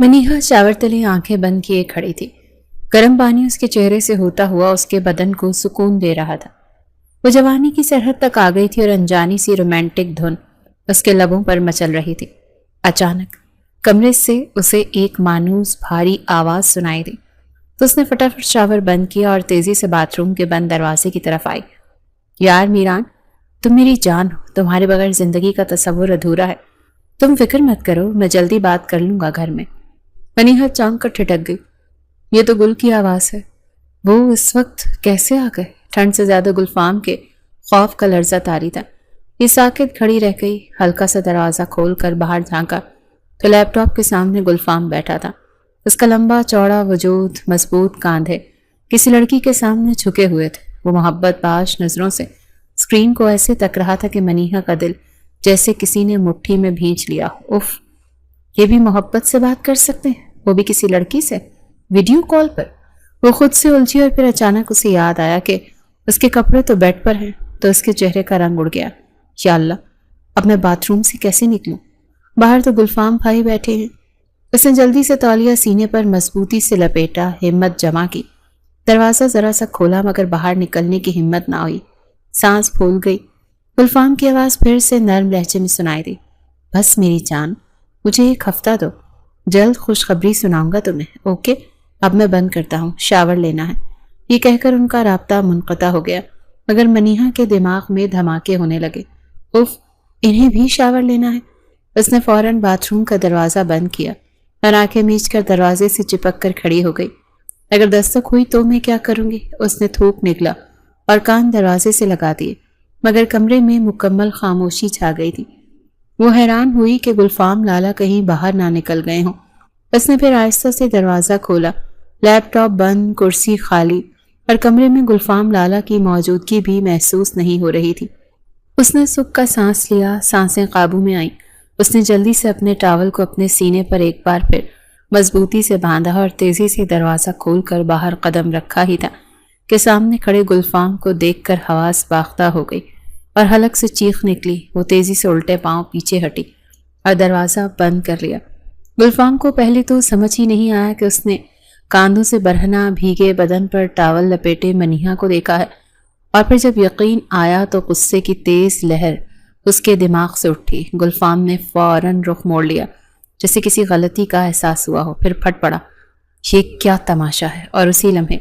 منیہا shower تلے آنکھیں بند کیے کھڑی تھی۔ گرم پانی اس کے چہرے سے ہوتا ہوا اس کے بدن کو سکون دے رہا تھا۔ وہ جوانی کی سرحد تک آ گئی تھی اور انجانی سی رومانٹک دھن اس کے لبوں پر مچل رہی تھی۔ اچانک کمرے سے اسے ایک مانوس بھاری آواز سنائی دی تو اس نے فٹافٹ شاور بند کیا اور تیزی سے باتھ روم کے بند دروازے کی طرف آئی۔ یار میران، تم میری جان ہو، تمہارے بغیر زندگی کا تصور ادھورا ہے۔ تم فکر مت کرو، میں جلدی بات کر لوں گا گھر میں۔ منیہا چونک کر ٹھٹک گئی۔ یہ تو گل کی آواز ہے، وہ اس وقت کیسے آ گئے؟ ٹھنڈ سے زیادہ گلفام کے خوف کا لرزہ طاری تھا۔ یہ ساکت کھڑی رہ گئی، ہلکا سا دروازہ کھول کر باہر جھانکا تو لیپ ٹاپ کے سامنے گلفام بیٹھا تھا۔ اس کا لمبا چوڑا وجود، مضبوط کاندھے کسی لڑکی کے سامنے جھکے ہوئے تھے۔ وہ محبت باش نظروں سے اسکرین کو ایسے تک رہا تھا کہ منیہا کا دل جیسے کسی نے مٹھی میں بھینچ لیا ہو۔ اف، یہ بھی محبت سے بات کر سکتے ہیں، وہ بھی کسی لڑکی سے، ویڈیو کال پر۔ وہ خود سے الجھی اور پھر اچانک اسے یاد آیا کہ اس کے کپڑے تو بیڈ پر ہیں، تو اس کے چہرے کا رنگ اڑ گیا۔ یا اللہ، اب میں باتھ روم سے کیسے نکلوں؟ باہر تو گلفام بھائی بیٹھے ہیں۔ اس نے جلدی سے تولیہ سینے پر مضبوطی سے لپیٹا، ہمت جمع کی۔ دروازہ ذرا سا کھولا مگر باہر نکلنے کی ہمت نہ ہوئی۔ سانس پھول گئی۔ گلفام کی آواز پھر سے نرم لہجے میں سنائی دی۔ بس میری جان، مجھے ایک ہفتہ دو، جلد خوشخبری سناؤں گا تمہیں، اوکے؟ اب میں بند کرتا ہوں، شاور لینا ہے۔ یہ کہہ کر ان کا رابطہ منقطع ہو گیا، مگر منیہا کے دماغ میں دھماکے ہونے لگے۔ اف، انہیں بھی شاور لینا ہے؟ اس نے فوراً باتھ روم کا دروازہ بند کیا اور آنکھیں میچ کر دروازے سے چپک کر کھڑی ہو گئی۔ اگر دستک ہوئی تو میں کیا کروں گی؟ اس نے تھوک نکلا اور کان دروازے سے لگا دیے، مگر کمرے میں مکمل خاموشی چھا گئی تھی۔ وہ حیران ہوئی کہ گلفام لالا کہیں باہر نہ نکل گئے ہوں۔ اس نے پھر آہستہ سے دروازہ کھولا، لیپ ٹاپ بند، کرسی خالی، اور کمرے میں گلفام لالا کی موجودگی بھی محسوس نہیں ہو رہی تھی۔ اس نے سکھ کا سانس لیا، سانسیں قابو میں آئیں۔ اس نے جلدی سے اپنے ٹاول کو اپنے سینے پر ایک بار پھر مضبوطی سے باندھا اور تیزی سے دروازہ کھول کر باہر قدم رکھا ہی تھا کہ سامنے کھڑے گلفام کو دیکھ کر حواس باختہ ہو گئی اور حلق سے چیخ نکلی۔ وہ تیزی سے الٹے پاؤں پیچھے ہٹی اور دروازہ بند کر لیا۔ گلفام کو پہلے تو سمجھ ہی نہیں آیا کہ اس نے کاندھوں سے برہنہ بھیگے بدن پر ٹاول لپیٹے منیہا کو دیکھا ہے، اور پھر جب یقین آیا تو غصے کی تیز لہر اس کے دماغ سے اٹھی۔ گلفام نے فوراً رخ موڑ لیا، جیسے کسی غلطی کا احساس ہوا ہو، پھر پھٹ پڑا۔ یہ کیا تماشا ہے؟ اور اسی لمحے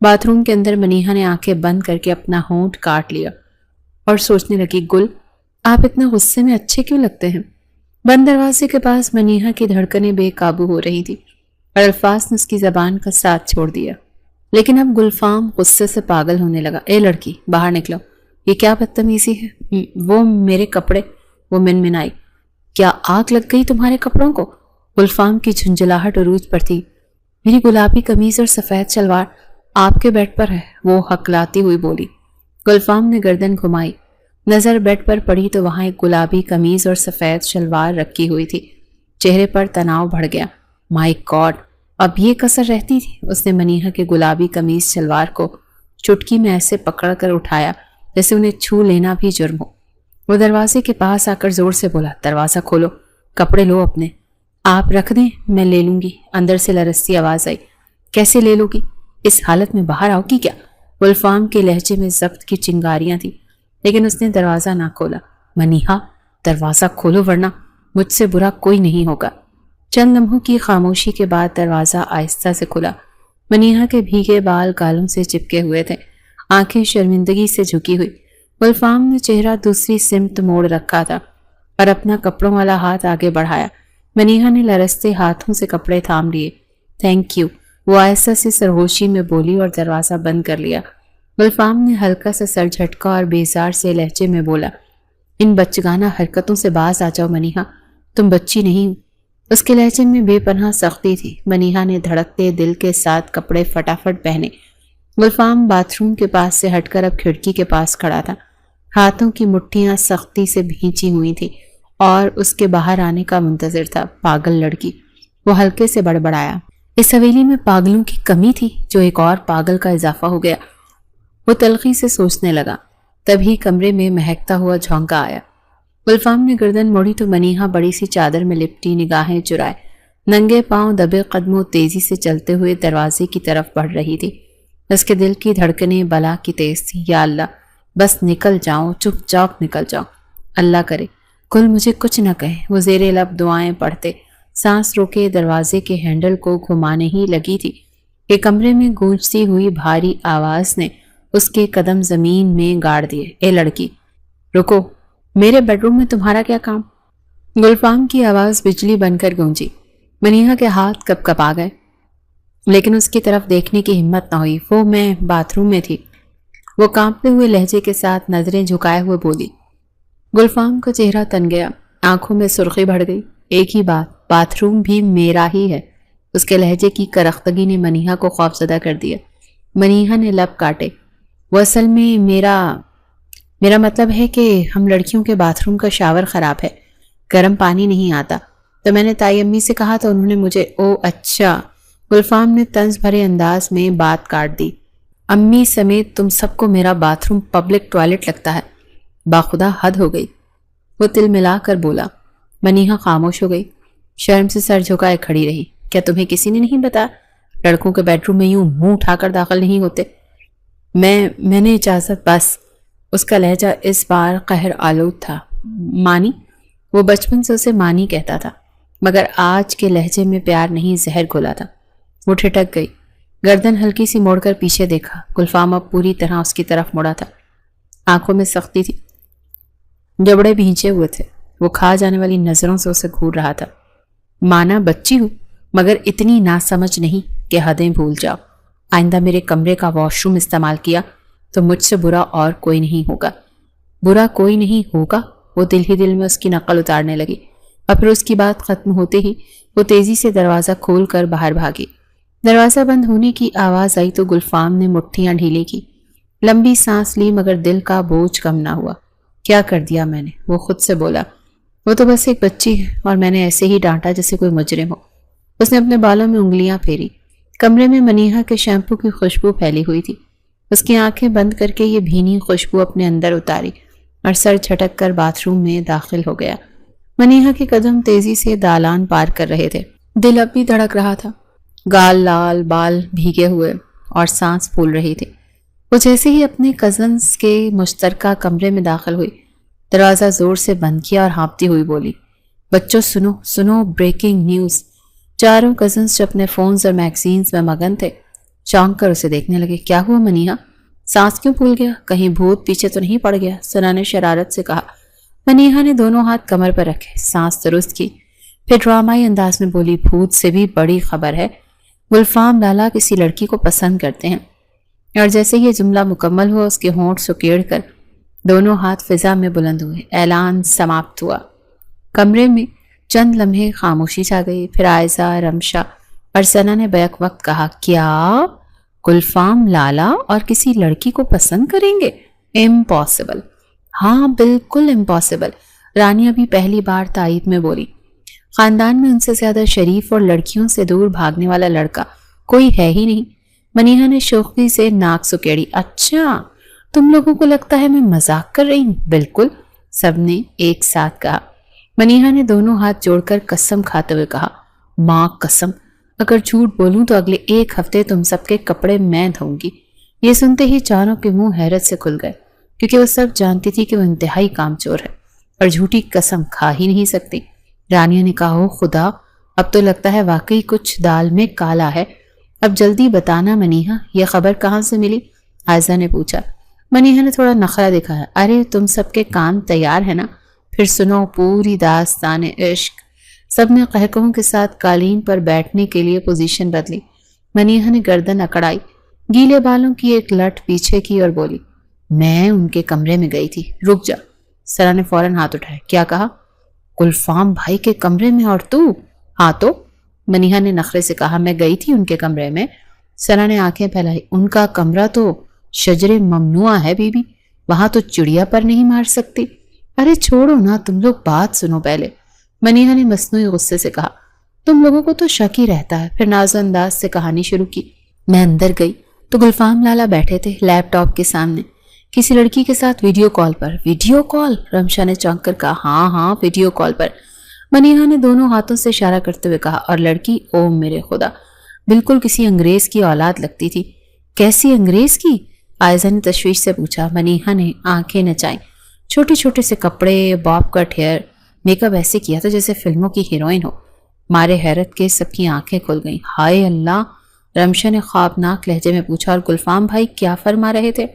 باتھ روم کے اندر منیہا نے آنکھیں بند کر کے اپنا ہونٹ کاٹ لیا اور سوچنے لگی، گل، آپ اتنے غصے میں اچھے کیوں لگتے ہیں؟ بند دروازے کے پاس منیہا کی دھڑکنیں بے قابو ہو رہی تھی اور الفاظ نے اس کی زبان کا ساتھ چھوڑ دیا۔ لیکن اب گلفام غصے سے پاگل ہونے لگا۔ اے لڑکی، باہر نکلو، یہ کیا بدتمیزی ہے؟ وہ میرے کپڑے، وہ منمنائی۔ کیا آگ لگ گئی تمہارے کپڑوں کو؟ گلفام کی جھنجھلاہٹ عروج پر تھی۔ میری گلابی قمیض اور سفید شلوار آپ کے بیڈ پر ہے، وہ ہکلاتی ہوئی بولی۔ گلفام نے گردن گھمائی، نظر بیڈ پر پڑی تو وہاں ایک گلابی قمیض اور سفید شلوار رکھی ہوئی تھی۔ چہرے پر تناؤ بڑھ گیا۔ مائی گاڈ، اب یہ کسر رہتی تھی؟ اس نے منیہا کے گلابی قمیض شلوار کو چٹکی میں ایسے پکڑ کر اٹھایا جیسے انہیں چھو لینا بھی جرم ہو۔ وہ دروازے کے پاس آ کر زور سے بولا، دروازہ کھولو، کپڑے لو اپنے۔ آپ رکھ دیں، میں لے لوں گی۔ اندر سے لرزتی آواز آئی، کیسے لے لو گی؟ اس حالت میں باہر آؤ گی کیا؟ گلفام کے لہجے میں ضبط کی چنگاریاں تھیں، لیکن اس نے دروازہ نہ کھولا۔ منیہا، دروازہ کھولو ورنہ مجھ سے برا کوئی نہیں ہوگا۔ چند لمحوں کی خاموشی کے بعد دروازہ آہستہ سے کھلا۔ منیہا کے بھیگے بال گالوں سے چپکے ہوئے تھے، آنکھیں شرمندگی سے جھکی ہوئی۔ گلفام نے چہرہ دوسری سمت موڑ رکھا تھا اور اپنا کپڑوں والا ہاتھ آگے بڑھایا۔ منیہا نے لرزتے ہاتھوں سے کپڑے تھام لیے۔ تھینک یو، وہ آہستہ سے سرگوشی میں بولی اور دروازہ بند کر لیا۔ گلفام نے ہلکا سا سر جھٹکا اور بیزار سے لہجے میں بولا، ان بچگانہ حرکتوں سے باز آ جاؤ منیہا، تم بچی نہیں ہو۔ اس کے لہجے میں بے پناہ سختی تھی۔ منیہا نے دھڑکتے دل کے ساتھ کپڑے فٹافٹ پہنے۔ گلفام باتھ روم کے پاس سے ہٹ کر اب کھڑکی کے پاس کھڑا تھا۔ ہاتھوں کی مٹھیاں سختی سے بھینچی ہوئی تھی اور اس کے باہر آنے کا منتظر تھا۔ پاگل لڑکی، وہ ہلکے سے بڑبڑایا۔ اس حویلی میں پاگلوں کی کمی تھی جو ایک اور پاگل کا اضافہ ہو گیا۔ وہ تلخی سے سوچنے لگا، تبھی کمرے میں مہکتا ہوا جھونکا آیا۔ گلفام نے گردن موڑی تو منیہا بڑی سی چادر میں لپٹی نگاہیں چرائے ننگے پاؤں دبے قدموں تیزی سے چلتے ہوئے دروازے کی طرف بڑھ رہی تھی۔ اس کے دل کی دھڑکنیں بلا کی تیز تھی۔ یا اللہ، بس نکل جاؤں، چپ چاپ نکل جاؤں۔ اللہ کرے کل مجھے کچھ نہ کہے۔ وہ زیر لب دعائیں پڑھتے سانس روکے دروازے کے ہینڈل کو گھمانے ہی لگی تھی کہ کمرے میں گونجتی ہوئی بھاری آواز نے اس کے قدم زمین میں گاڑ دیے۔ اے لڑکی، رکو، میرے بیڈ روم میں تمہارا کیا کام؟ گلفام کی آواز بجلی بن کر گونجی۔ منیہا کے ہاتھ کپ کپ آ گئے، لیکن اس کی طرف دیکھنے کی ہمت نہ ہوئی۔ وہ میں باتھ روم میں تھی، وہ کانپتے ہوئے لہجے کے ساتھ نظریں جھکائے ہوئے بولی۔ گلفام کا چہرہ تن گیا، آنکھوں میں سرخی بڑھ گئی۔ ایک ہی باتھ روم بھی میرا ہی ہے۔ اس کے لہجے کی کرختگی نے منیہا کو خوفزدہ کر دیا۔ منیہا نے لب کاٹے۔ وہ اصل میں میرا مطلب ہے کہ ہم لڑکیوں کے باتھ روم کا شاور خراب ہے، گرم پانی نہیں آتا، تو میں نے تائی امی سے کہا تو انہوں نے مجھے او اچھا۔ گلفام نے طنز بھرے انداز میں بات کاٹ دی۔ امی سمیت تم سب کو میرا باتھ روم پبلک ٹوائلٹ لگتا ہے، باخدا حد ہو گئی۔ وہ تل ملا کر بولا۔ منیہا خاموش ہو گئی، شرم سے سر جھکائے کھڑی رہی۔ کیا تمہیں کسی نے نہیں بتایا لڑکوں کے بیڈ روم میں یوں منہ اٹھا کر داخل نہیں ہوتے؟ میں نے اجازت بس۔ اس کا لہجہ اس بار قہر آلود تھا۔ مانی؟ وہ بچپن سے اسے مانی کہتا تھا، مگر آج کے لہجے میں پیار نہیں زہر گھولا تھا۔ وہ ٹھٹک گئی، گردن ہلکی سی موڑ کر پیچھے دیکھا۔ گلفام اب پوری طرح اس کی طرف مڑا تھا، آنکھوں میں سختی تھی، جبڑے بھینچے ہوئے تھے۔ وہ کھا جانے والی نظروں سے اسے گھور رہا تھا۔ مانا بچی ہوں، مگر اتنی ناسمجھ نہیں کہ حدیں بھول جاؤ۔ آئندہ میرے کمرے کا واش روم استعمال کیا تو مجھ سے برا اور کوئی نہیں ہوگا۔ برا کوئی نہیں ہوگا؟ وہ دل ہی دل میں اس کی نقل اتارنے لگی، اور پھر اس کی بات ختم ہوتے ہی وہ تیزی سے دروازہ کھول کر باہر بھاگی۔ دروازہ بند ہونے کی آواز آئی تو گلفام نے مٹھیاں ڈھیلی کی، لمبی سانس لی، مگر دل کا بوجھ کم نہ ہوا۔ کیا کر دیا میں نے؟ وہ خود سے بولا۔ وہ تو بس ایک بچی ہے اور میں نے ایسے ہی ڈانٹا جیسے کوئی مجرم ہو۔ اس نے اپنے بالوں میں انگلیاں پھیری۔ کمرے میں منیہا کے شیمپو کی خوشبو پھیلی ہوئی تھی۔ اس کی آنکھیں بند کر کے یہ بھینی خوشبو اپنے اندر اتاری اور سر جھٹک کر باتھ روم میں داخل ہو گیا۔ منیہا کے قدم تیزی سے دالان پار کر رہے تھے، دل اب بھی دھڑک رہا تھا، گال لال، بال بھیگے ہوئے اور سانس پھول رہی تھی۔ وہ جیسے ہی اپنے کزنز کے مشترکہ کمرے میں داخل ہوئی، دروازہ زور سے بند کیا اور ہانپتی ہوئی بولی، بچوں سنو سنو، بریکنگ نیوز۔ چاروں کزنز جو اپنے فونز اور میگزینز میں مگن تھے چونک کر اسے دیکھنے لگے۔ کیا ہوا منیہا؟ سانس کیوں پھول گیا؟ کہیں بھوت پیچھے تو نہیں پڑ گیا؟ ثنا نے شرارت سے کہا۔ منیہا نے دونوں ہاتھ کمر پر رکھے، سانس درست کی، پھر ڈرامائی انداز میں بولی، بھوت سے بھی بڑی خبر ہے، گلفام لالا کسی لڑکی کو پسند کرتے ہیں۔ اور جیسے یہ جملہ مکمل ہوا، اس کے ہونٹ سکیڑ کر دونوں ہاتھ فضا میں بلند ہوئے۔ اعلان سماپت ہوا۔ کمرے میں چند لمحے خاموشی چھا گئی، پھر عائزہ، رمشا اور ثنا نے بیک وقت کہا، کیا گلفام لالا اور کسی لڑکی کو پسند کریں گے؟ امپاسبل۔ ہاں بالکل امپاسبل، رانیہ بھی پہلی بار تائید میں بولی۔ خاندان میں ان سے زیادہ شریف اور لڑکیوں سے دور بھاگنے والا لڑکا کوئی ہے ہی نہیں۔ منیہا نے شوخی سے ناک سکیڑی۔ اچھا، تم لوگوں کو لگتا ہے میں مذاق کر رہی ہوں؟ بالکل، سب نے ایک ساتھ کہا۔ منیہا نے دونوں ہاتھ جوڑ کر قسم کھاتے ہوئے کہا، ماں قسم، اگر جھوٹ بولوں تو اگلے 1 ہفتے تم سب کے کپڑے میں دھوؤں گی۔ یہ سنتے ہی چاروں کے منہ حیرت سے کھل گئے، کیونکہ وہ سب جانتی تھی کہ وہ انتہائی کام چور ہے اور جھوٹی قسم کھا ہی نہیں سکتی۔ رانیہ نے کہا، او خدا، اب تو لگتا ہے واقعی کچھ دال میں کالا ہے۔ اب جلدی بتانا منیہا، یہ خبر کہاں سے ملی؟ عائزہ نے پوچھا۔ منیہا نے تھوڑا نخرہ دکھایا۔ ارے تم سب کے کان تیار ہے نا؟ پھر سنو پوری داستان عشق۔ سب نے قہقہوں کے ساتھ قالین پر بیٹھنے کے لیے پوزیشن بدلی۔ منیہا نے گردن اکڑائی، گیلے بالوں کی ایک لٹ پیچھے کی اور بولی، میں ان کے کمرے میں گئی تھی۔ رک جا، ثنا نے فوراً ہاتھ اٹھایا۔ کیا کہا؟ گلفام بھائی کے کمرے میں اور تو؟ ہاں تو، منیہا نے نخرے سے کہا، میں گئی تھی ان کے کمرے میں۔ ثنا نے آنکھیں پھیلائی۔ ان کا کمرہ تو شجر ممنوع ہے بی بی، وہاں تو چڑیا پر نہیں مار سکتی۔ ارے چھوڑو نا، تم لوگ بات سنو پہلے، منیہا نے مصنوعی غصے سے کہا۔ تم لوگوں کو تو شک ہی رہتا ہے۔ پھر ناز و انداز سے کہانی شروع کی۔ میں اندر گئی تو گلفام لالا بیٹھے تھے لیپ ٹاپ کے سامنے، کسی لڑکی کے ساتھ ویڈیو کال پر۔ Video call? رمشا نے چونک کر کہا۔ ہاں ہاں، ویڈیو کال پر۔ منیہا نے دونوں ہاتھوں سے اشارہ کرتے ہوئے کہا، اور لڑکی، او میرے خدا، بالکل کسی انگریز کی اولاد لگتی تھی۔ کیسی انگریز کی؟ آئزہ نے تشویش سے پوچھا۔ منیہا نے آنکھیں نچائیں۔ چھوٹے چھوٹے سے کپڑے، باب کٹ ہیئر، میک اپ ایسے کیا تھا جیسے فلموں کی ہیروئن ہو۔ مارے حیرت کے سب کی آنکھیں کھل گئیں۔ ہائے اللہ! رمشا نے خوابناک لہجے میں پوچھا، اور گلفام بھائی کیا فرما رہے تھے؟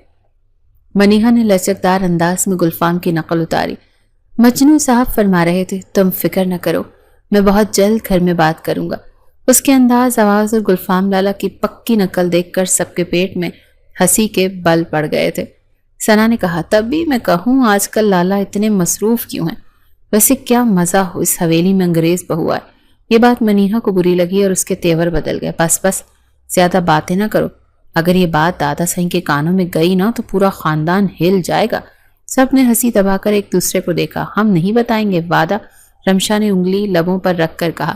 منیہا نے لچکدار انداز میں گلفام کی نقل اتاری۔ مجنوں صاحب فرما رہے تھے، تم فکر نہ کرو، میں بہت جلد گھر میں بات کروں گا۔ اس کے انداز، آواز اور گلفام لالا کی پکی نقل دیکھ کر سب کے پیٹ میں ہنسی کے بل پڑ گئے تھے۔ ثنا نے کہا، تب بھی میں کہوں آج کل لالا اتنے مصروف کیوں ہیں؟ ویسے کیا مزہ ہو اس حویلی میں انگریز بہو آئے۔ یہ بات منیہا کو بری لگی اور اس کے تیور بدل گئے۔ بس زیادہ باتیں نہ کرو، اگر یہ بات دادا سائیں کے کانوں میں گئی نا تو پورا خاندان ہل جائے گا۔ سب نے ہنسی دبا کر ایک دوسرے کو دیکھا۔ ہم نہیں بتائیں گے، وعدہ، رمشا نے انگلی لبوں پر رکھ کر کہا،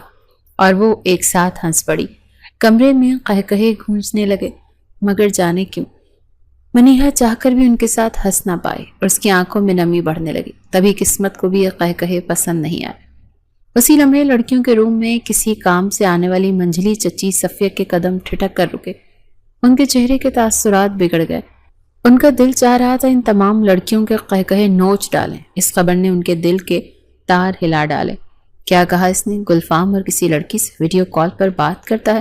اور وہ ایک ساتھ ہنس پڑی۔ کمرے میں قہقہے گونجنے لگے، مگر جانے کیوں منیہا چاہ کر بھی ان کے ساتھ ہنس نہ پائے اور اس کی آنکھوں میں نمی بڑھنے لگی۔ تبھی قسمت کو بھی یہ قہقہے پسند نہیں آئے۔ اسی لمحے لڑکیوں کے روم میں کسی کام سے آنے والی منجلی چچی صفیہ کے قدم ٹھٹک کر رکے۔ ان کے چہرے کے تاثرات بگڑ گئے۔ ان کا دل چاہ رہا تھا ان تمام لڑکیوں کے قہقہے نوچ ڈالیں۔ اس خبر نے ان کے دل کے تار ہلا ڈالے۔ کیا کہا اس نے؟ گلفام اور کسی لڑکی سے ویڈیو کال پر بات کرتا ہے؟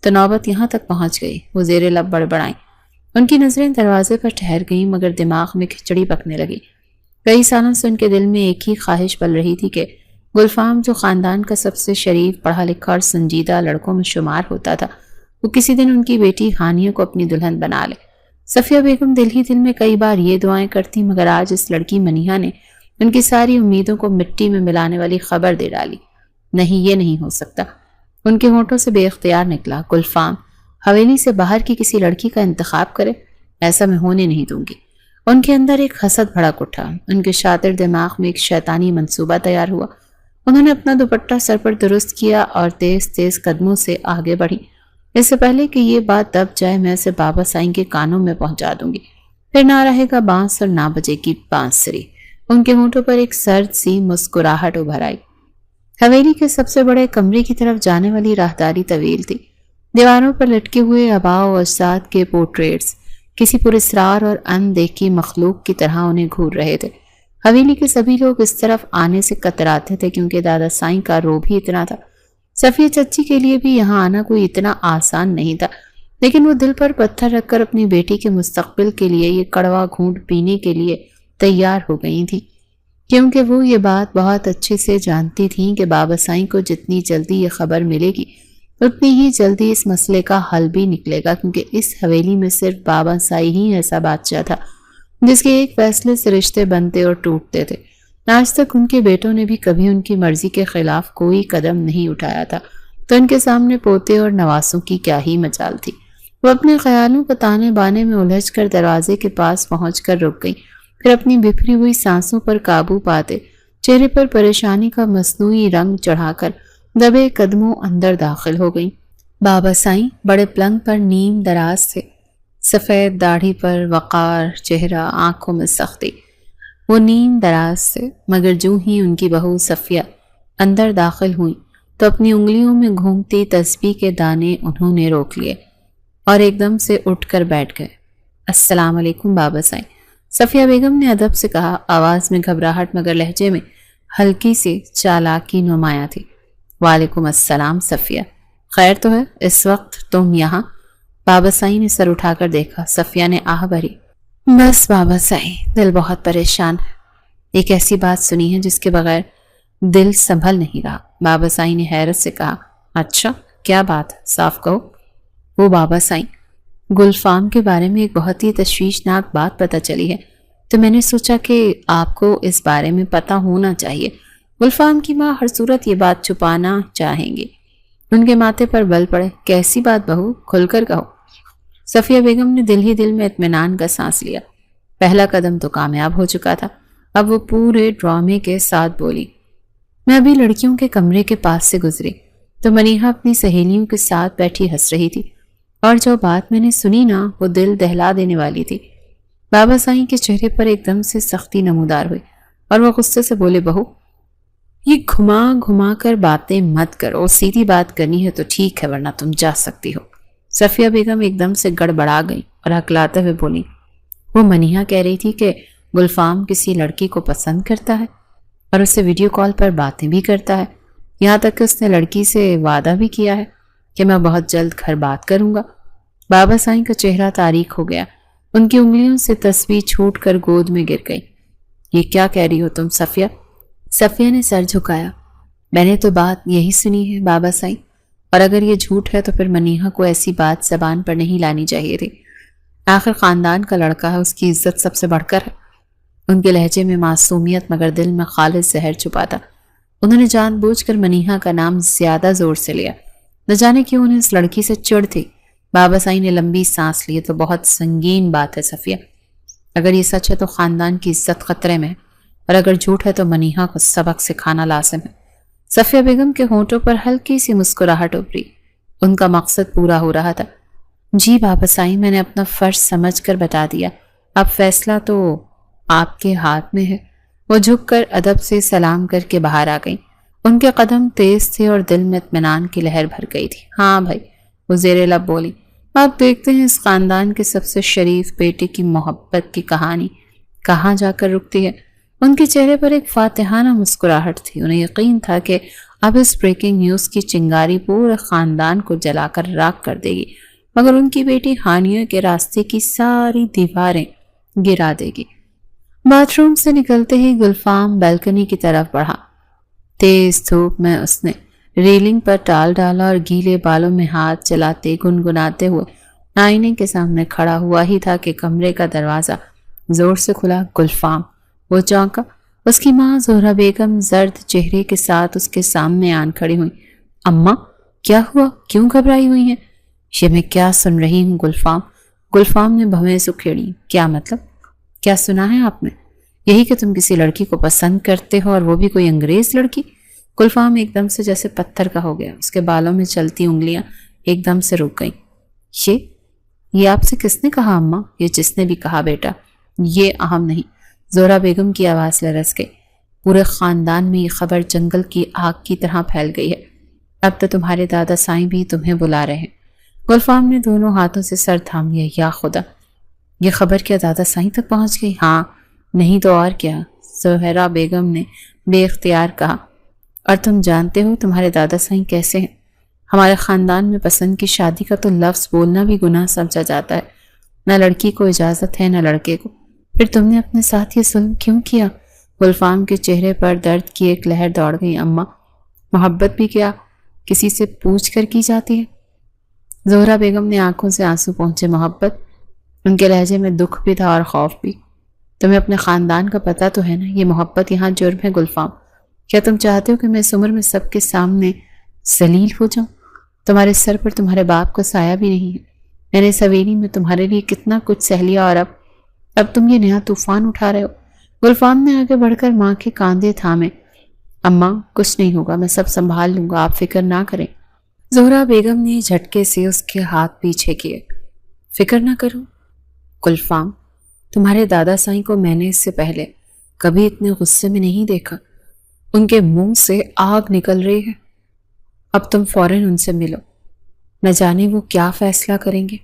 تو نوبت یہاں تک پہنچ گئی۔ وہ زیر لب بڑبڑائیں۔ ان کی نظریں دروازے پر ٹھہر گئیں، مگر دماغ میں کھچڑی پکنے لگی۔ کئی سالوں سے ان کے دل میں ایک ہی خواہش پل رہی تھی کہ گلفام، جو خاندان کا سب سے شریف، پڑھا لکھا اور سنجیدہ لڑکوں میں شمار ہوتا تھا، وہ کسی دن ان کی بیٹی ہانیہ کو اپنی دلہن بنا لے۔ صفیہ بیگم دل ہی دل میں کئی بار یہ دعائیں کرتی، مگر آج اس لڑکی منیہا نے ان کی ساری امیدوں کو مٹی میں ملانے والی خبر دے ڈالی۔ نہیں، یہ نہیں ہو سکتا۔ ان کے ہونٹوں سے بے اختیار نکلا، گلفام حویلی سے باہر کی کسی لڑکی کا انتخاب کرے؟ ایسا میں ہونے نہیں دوں گی۔ ان کے اندر ایک حسد بھڑک اٹھا۔ ان کے شاطر دماغ میں ایک شیطانی منصوبہ تیار ہوا۔ انہوں نے اپنا دوپٹہ سر پر درست کیا اور تیز تیز قدموں سے آگے بڑھی۔ اس سے پہلے کہ یہ بات دب جائے، میں اسے بابا سائیں کے کانوں میں پہنچا دوں گی، پھر نہ رہے گا بانس اور نہ بجے گی بانسری۔ ان کے ہونٹوں پر ایک سرد سی مسکراہٹ ابھر آئی۔ حویلی کے سب سے بڑے کمرے کی طرف جانے والی راہداری طویل تھی۔ دیواروں پر لٹکے ہوئے آباء و اجداد کے پورٹریٹس کسی پراسرار اور اندیکھی مخلوق کی طرح انہیں گھور رہے تھے۔ حویلی کے سبھی لوگ اس طرف آنے سے کتراتے تھے کیونکہ دادا سائیں کا روب ہی اتنا تھا۔ صفیہ چچی کے لیے بھی یہاں آنا کوئی اتنا آسان نہیں تھا، لیکن وہ دل پر پتھر رکھ کر اپنی بیٹی کے مستقبل کے لیے یہ کڑوا گھونٹ پینے کے لیے تیار ہو گئی تھی، کیونکہ وہ یہ بات بہت اچھے سے جانتی تھیں کہ بابا سائیں کو جتنی جلدی یہ خبر ملے گی اتنی ہی جلدی اس مسئلے کا حل بھی نکلے گا، کیونکہ اس حویلی میں صرف بابا سائیں ہی ایسا بادشاہ تھا جس کے ایک فیصلے سے رشتے بنتے اور ٹوٹتے تھے۔ آج تک ان کے بیٹوں نے بھی کبھی ان کی مرضی کے خلاف کوئی قدم نہیں اٹھایا تھا، تو ان کے سامنے پوتے اور نواسوں کی کیا ہی مجال تھی۔ وہ اپنے خیالوں کو تانے بانے میں الجھ کر دروازے کے پاس پہنچ کر رک گئی، پھر اپنی بکھری ہوئی سانسوں پر قابو پاتے چہرے پر پریشانی کا مصنوعی رنگ چڑھا کر دبے قدموں اندر داخل ہو گئیں۔ بابا سائیں بڑے پلنگ پر نیم دراز تھے، سفید داڑھی پر وقار چہرہ، آنکھوں میں سختی۔ وہ نیم دراز سے، مگر جو ہی ان کی بہو صفیہ اندر داخل ہوئیں تو اپنی انگلیوں میں گھومتی تسبیح کے دانے انہوں نے روک لیے اور ایک دم سے اٹھ کر بیٹھ گئے۔ السلام علیکم بابا سائیں، صفیہ بیگم نے ادب سے کہا، آواز میں گھبراہٹ مگر لہجے میں ہلکی سی چالاکی نمایاں تھی۔ وعلیکم السلام صفیہ، خیر تو ہے؟ اس وقت تم یہاں؟ بابا سائیں نے سر اٹھا کر دیکھا۔ صفیہ نے آہ بھری، بس بابا سائیں، دل بہت پریشان ہے، ایک ایسی بات سنی ہے جس کے بغیر دل سنبھل نہیں رہا۔ بابا سائیں نے حیرت سے کہا، اچھا کیا بات ہے، صاف کہو۔ وہ بابا سائیں، گلفام کے بارے میں ایک بہت ہی تشویشناک بات پتہ چلی ہے، تو میں نے سوچا کہ آپ کو اس بارے میں پتہ ہونا چاہیے۔ گلفام کی ماں ہر صورت یہ بات چھپانا چاہیں گی۔ ان کے ماتھے پر بل پڑے۔ کیسی بات بہو، کھل کر کہو۔ صفیہ بیگم نے دل ہی دل میں اطمینان کا سانس لیا۔ پہلا قدم تو کامیاب ہو چکا تھا، اب وہ پورے ڈرامے کے ساتھ بولی، میں ابھی لڑکیوں کے کمرے کے پاس سے گزری تو منیہا اپنی سہیلیوں کے ساتھ بیٹھی ہنس رہی تھی، اور جو بات میں نے سنی نا وہ دل دہلا دینے والی تھی۔ بابا سائیں کے چہرے پر ایک دم سے سختی نمودار ہوئی اور وہ غصے سے بولے، بہو یہ گھما گھما کر باتیں مت کرو، سیدھی بات کرنی ہے تو ٹھیک ہے ورنہ تم جا سکتی ہو۔ صفیہ بیگم ایک دم سے گڑبڑا گئی اور ہکلاتے ہوئے بولی، وہ منیہا کہہ رہی تھی کہ گلفام کسی لڑکی کو پسند کرتا ہے اور اس سے ویڈیو کال پر باتیں بھی کرتا ہے، یہاں تک کہ اس نے لڑکی سے وعدہ بھی کیا ہے کہ میں بہت جلد گھر بات کروں گا۔ بابا سائیں کا چہرہ تاریک ہو گیا، ان کی انگلیوں سے تسبیح چھوٹ کر گود میں گر گئی۔ یہ کیا کہہ رہی ہو تم صفیہ؟ صفیہ نے سر جھکایا۔ میں نے تو بات یہی سنی ہے بابا سائیں، اور اگر یہ جھوٹ ہے تو پھر منیہا کو ایسی بات زبان پر نہیں لانی چاہیے تھی۔ آخر خاندان کا لڑکا ہے، اس کی عزت سب سے بڑھ کر ہے۔ ان کے لہجے میں معصومیت مگر دل میں خالص زہر چھپا تھا۔ انہوں نے جان بوجھ کر منیہا کا نام زیادہ زور سے لیا، نہ جانے کیوں انہیں اس لڑکی سے چڑ تھی۔ بابا سائیں نے لمبی سانس لی۔ تو بہت سنگین بات ہے صفیہ، اگر یہ سچ ہے تو خاندان کی عزت خطرے میں ہے، اور اگر جھوٹ ہے تو منیہا کو سبق سکھانا لازم ہے۔ صفیہ بیگم کے ہونٹوں پر ہلکی سی مسکراہٹ ابھری، ان کا مقصد پورا ہو رہا تھا۔ جی بابا سائیں، میں نے اپنا فرض سمجھ کر بتا دیا، اب فیصلہ تو آپ کے ہاتھ میں ہے۔ وہ جھک کر ادب سے سلام کر کے باہر آ گئی۔ ان کے قدم تیز تھے اور دل میں اطمینان کی لہر بھر گئی تھی۔ ہاں بھائی، وہ زیر لب بولی، آپ دیکھتے ہیں اس خاندان کے سب سے شریف بیٹے کی محبت کی کہانی کہاں جا کر رکتی ہے۔ ان کے چہرے پر ایک فاتحانہ مسکراہٹ تھی۔ انہیں یقین تھا کہ اب اس بریکنگ نیوز کی چنگاری پورے خاندان کو جلا کر راکھ کر دے گی، مگر ان کی بیٹی ہانیہ کے راستے کی ساری دیواریں گرا دے گی۔ باتھ روم سے نکلتے ہی گلفام بیلکنی کی طرف بڑھا۔ تیز دھوپ میں اس نے ریلنگ پر ٹال ڈالا اور گیلے بالوں میں ہاتھ چلاتے گنگناتے ہوئے آئینے کے سامنے کھڑا ہوا ہی تھا کہ کمرے کا دروازہ زور سے کھلا۔ گلفام، وہ چونکا۔ اس کی ماں زہرا بیگم زرد چہرے کے ساتھ اس کے سامنے آن کھڑی ہوئی۔ اماں، کیا ہوا؟ کیوں گھبرائی ہوئی ہیں؟ یہ میں کیا سن رہی ہوں گلفام؟ گلفام نے بھویں سکھیڑی۔ کیا مطلب؟ کیا سنا ہے آپ نے؟ یہی کہ تم کسی لڑکی کو پسند کرتے ہو، اور وہ بھی کوئی انگریز لڑکی۔ گلفام ایک دم سے جیسے پتھر کا ہو گیا، اس کے بالوں میں چلتی انگلیاں ایک دم سے رک گئیں۔ یہ آپ سے کس نے کہا اماں؟ یہ جس نے بھی کہا بیٹا، یہ اہم نہیں۔ زہرا بیگم کی آواز لرز گئی۔ پورے خاندان میں یہ خبر جنگل کی آگ کی طرح پھیل گئی ہے، اب تو تمہارے دادا سائیں بھی تمہیں بلا رہے ہیں۔ گلفام نے دونوں ہاتھوں سے سر تھام لیا۔ یا خدا، یہ خبر کیا دادا سائیں تک پہنچ گئی؟ ہاں، نہیں تو اور کیا، زہرا بیگم نے بے اختیار کہا۔ اور تم جانتے ہو تمہارے دادا سائیں کیسے ہیں؟ ہمارے خاندان میں پسند کی شادی کا تو لفظ بولنا بھی گناہ سمجھا جاتا ہے، نہ لڑکی کو اجازت ہے نہ لڑکے کو۔ پھر تم نے اپنے ساتھ یہ ظلم کیوں کیا؟ گلفام کے چہرے پر درد کی ایک لہر دوڑ گئی۔ اماں، محبت بھی کیا کسی سے پوچھ کر کی جاتی ہے؟ زہرا بیگم نے آنکھوں سے آنسو پہنچے۔ محبت؟ ان کے لہجے میں دکھ بھی تھا اور خوف بھی۔ تمہیں اپنے خاندان کا پتہ تو ہے نا، یہ محبت یہاں جرم ہے گلفام۔ کیا تم چاہتے ہو کہ میں اس عمر میں سب کے سامنے ذلیل ہو جاؤں؟ تمہارے سر پر تمہارے باپ کا سایہ بھی نہیں ہے۔ میں نے سویری میں تمہارے لیے کتنا کچھ سہ لیا، اور اب تم یہ نیا طوفان اٹھا رہے ہو۔ گلفام نے آگے بڑھ کر ماں کے کاندھے تھامے۔ اماں، کچھ نہیں ہوگا، میں سب سنبھال لوں گا، آپ فکر نہ کریں۔ زہرا بیگم نے جھٹکے سے اس کے ہاتھ پیچھے کیے۔ فکر نہ کروں؟ گلفام، تمہارے دادا سائیں کو میں نے اس سے پہلے کبھی اتنے غصے میں نہیں دیکھا۔ ان کے منہ سے آگ نکل رہی ہے۔ اب تم فوراً ان سے ملو، نہ جانے وہ کیا فیصلہ کریں گے۔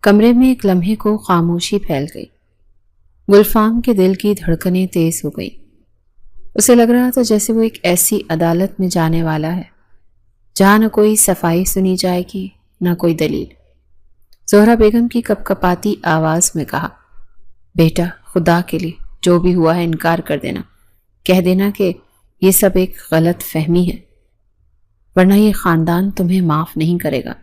کمرے میں ایک لمحے کو خاموشی پھیل گئی۔ گلفام کے دل کی دھڑکنیں تیز ہو گئی۔ اسے لگ رہا تھا جیسے وہ ایک ایسی عدالت میں جانے والا ہے جہاں نہ کوئی صفائی سنی جائے گی نہ کوئی دلیل۔ زہرا بیگم کی کپ کپاتی آواز میں کہا، بیٹا، خدا کے لیے جو بھی ہوا ہے انکار کر دینا، کہہ دینا کہ یہ سب ایک غلط فہمی ہے، ورنہ یہ خاندان تمہیں معاف نہیں کرے گا۔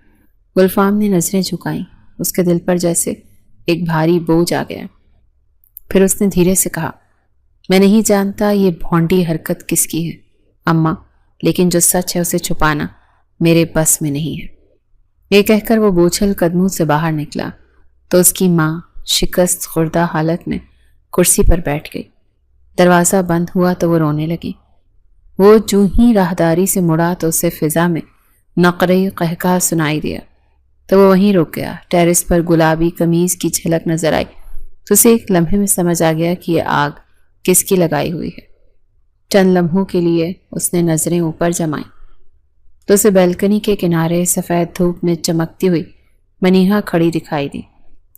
گلفام نے نظریں جھکائیں۔ اس کے دل پر جیسے ایک بھاری بوجھ آ گیا۔ پھر اس نے دھیرے سے کہا، میں نہیں جانتا یہ بھونڈی حرکت کس کی ہے اماں، لیکن جو سچ ہے اسے چھپانا میرے بس میں نہیں ہے۔ یہ کہہ کر وہ بوجھل قدموں سے باہر نکلا تو اس کی ماں شکست خوردہ حالت میں کرسی پر بیٹھ گئی۔ دروازہ بند ہوا تو وہ رونے لگی۔ وہ جو ہی راہداری سے مڑا تو اسے فضا میں نقرے قہقہ سنائی دیا تو وہ وہیں رک گیا۔ ٹیرس پر گلابی قمیض کی جھلک نظر آئی تو اسے ایک لمحے میں سمجھ آ گیا کہ یہ آگ کس کی لگائی ہوئی ہے۔ چند لمحوں کے لیے اس نے نظریں اوپر جمائیں تو اسے بیلکنی کے کنارے سفید دھوپ میں چمکتی ہوئی منیہا کھڑی دکھائی دی،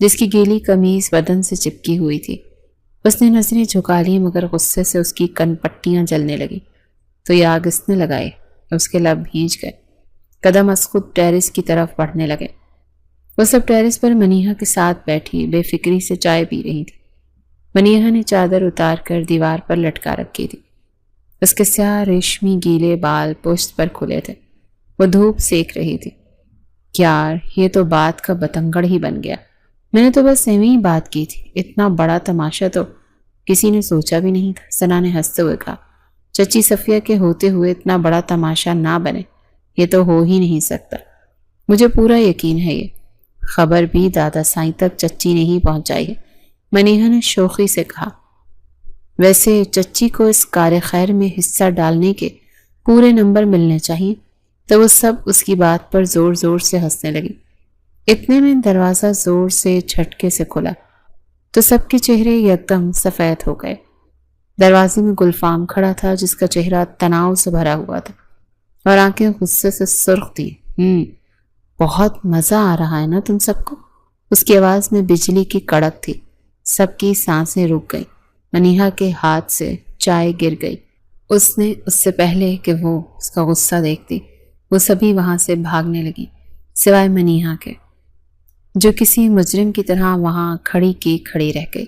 جس کی گیلی قمیض بدن سے چپکی ہوئی تھی۔ اس نے نظریں جھکا لی مگر غصے سے اس کی کن پٹیاں جلنے لگی تو یہ آگ اس نے لگائے، اس کے لب بھیج گئے۔ قدم از خود ٹیرس کی طرف بڑھنے لگے۔ وہ سب ٹیرس پر منیہا کے ساتھ بیٹھی بے فکری سے چائے پی رہی تھی۔ منیہا نے چادر اتار کر دیوار پر لٹکا رکھی تھی۔ اس کے سیاہ ریشمی گیلے بال پشت پر کھلے تھے۔ وہ دھوپ سیک رہی تھی۔ یار یہ تو بات کا بتنگڑ ہی بن گیا، میں نے تو بس ایویں ہی بات کی تھی، اتنا بڑا تماشا تو کسی نے سوچا بھی نہیں تھا۔ ثنا نے ہنستے ہوئے کہا، چچی صفیہ کے ہوتے ہوئے اتنا بڑا تماشا نہ بنے، یہ تو ہو ہی نہیں سکتا۔ مجھے پورا یقین ہے یہ خبر بھی دادا سائیں تک چچی نے ہی پہنچائی ہے، منیہا نے شوخی سے کہا۔ ویسے چچی کو اس کار خیر میں حصہ ڈالنے کے پورے نمبر ملنے چاہیے۔ تو وہ سب اس کی بات پر زور زور سے ہنسنے لگی۔ اتنے میں دروازہ زور سے جھٹکے سے کھلا تو سب کے چہرے یکدم سفید ہو گئے۔ دروازے میں گلفام کھڑا تھا جس کا چہرہ تناؤ سے بھرا ہوا تھا اور آنکھیں غصے سے سرخ تھی۔ بہت مزہ آ رہا ہے نا تم سب کو؟ اس کی آواز میں بجلی کی کڑک تھی۔ سب کی سانسیں رک گئیں۔ منیہا کے ہاتھ سے چائے گر گئی۔ اس نے اس سے پہلے کہ وہ اس کا غصہ دیکھتی، وہ سبھی وہاں سے بھاگنے لگی سوائے منیہا کے، جو کسی مجرم کی طرح وہاں کھڑی کی کھڑی رہ گئی۔